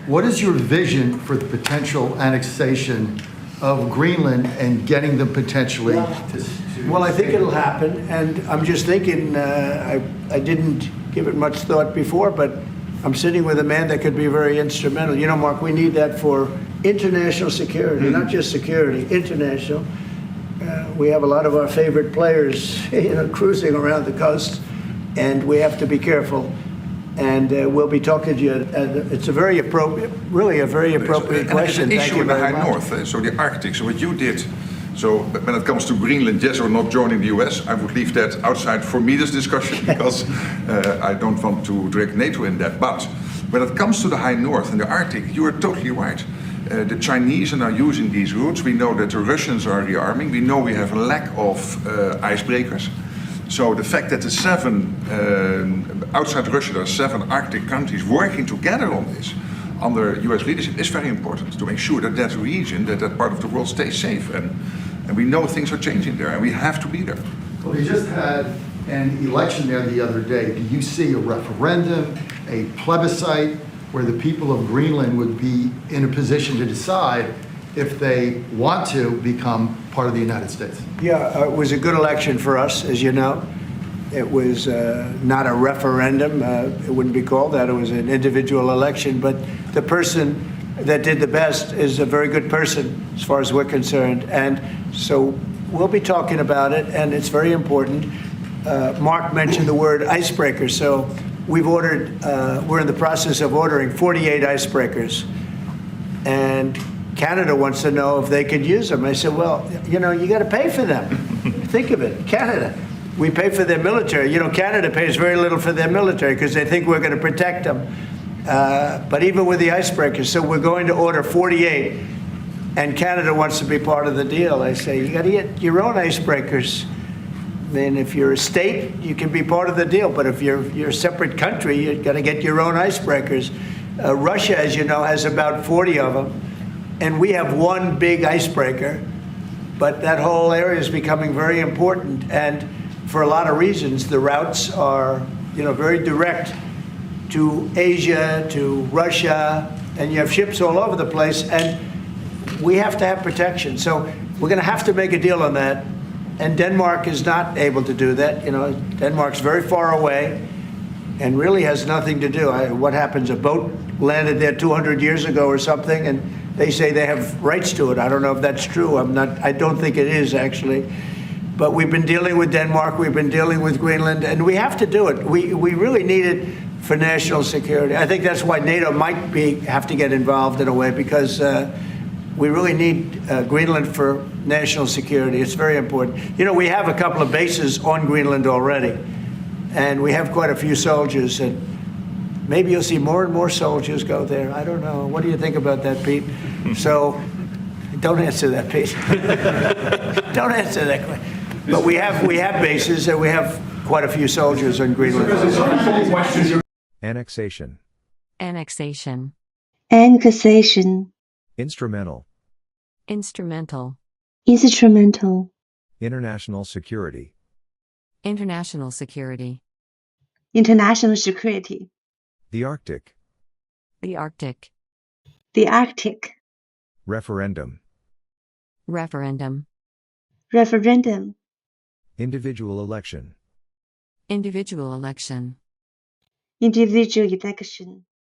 What is your vision for the potential annexation of Greenland and getting them potentially to Well, I think it'll happen, and I'm just thinking, I didn't give it much thought before, but I'm sitting with a man that could be very instrumental. You know, Mark, we need that for international security, not just security, international. We have a lot of our favorite players, cruising around the coast, and we have to be careful. And we'll be talking to you. It's a very appropriate, really a very appropriate question. There's an issue in the high much. north, so the Arctic. So what you did, so when it comes to Greenland, yes or not joining the US, I would leave that outside for me, this discussion, because I don't want to drag NATO in that. But when it comes to the high north and the Arctic, you are totally right. The Chinese are now using these routes. We know that the Russians are rearming. We know we have a lack of icebreakers. So the fact that the outside Russia, there are 7 Arctic countries working together on this under US leadership is very important to make sure that that region, that part of the world stays safe. And we know things are changing there, and we have to be there. Well, they just had an election there the other day. Do you see a referendum, a plebiscite, where the people of Greenland would be in a position to decide if they want to become part of the United States? Yeah, it was a good election for us, as you know. It was not a referendum. It wouldn't be called that. It was an individual election. But the person that did the best is a very good person, as far as we're concerned. And so we'll be talking about it, and it's very important. Mark mentioned the word icebreaker. So we've ordered, we're in the process of ordering 48 icebreakers. And Canada wants to know if they could use them. I said, well, you got to pay for them. Think of it, Canada. We pay for their military. Canada pays very little for their military because they think we're going to protect them. But even with the icebreakers, so we're going to order 48, and Canada wants to be part of the deal. I say, you got to get your own icebreakers. Then if you're a state, you can be part of the deal. But if you're a separate country, you've got to get your own icebreakers. Russia, as you know, has about 40 of them. And we have one big icebreaker, but that whole area is becoming very important. And for a lot of reasons, the routes are, very direct to Asia, to Russia, and you have ships all over the place, and we have to have protection. So we're going to have to make a deal on that. And Denmark is not able to do that. Denmark's very far away and really has nothing to do. What happens? A boat landed there 200 years ago or something, and they say they have rights to it. I don't know if that's true. I don't think it is, actually. But we've been dealing with Denmark. We've been dealing with Greenland, and we have to do it. We really need it for national security. I think that's why NATO might have to get involved in a way, because we really need Greenland for national security. It's very important. We have a couple of bases on Greenland already, and we have quite a few soldiers, and maybe you'll see more and more soldiers go there. I don't know. What do you think about that, Pete? So don't answer that, Pete. Don't answer that question. But we have bases, and we have quite a few soldiers on Greenland. Annexation. Annexation. Annexation. Instrumental. Instrumental. Instrumental. International security. International security. International security. The Arctic. The Arctic. The Arctic. Referendum. Referendum. Referendum. Individual election. Individual election. Individual election.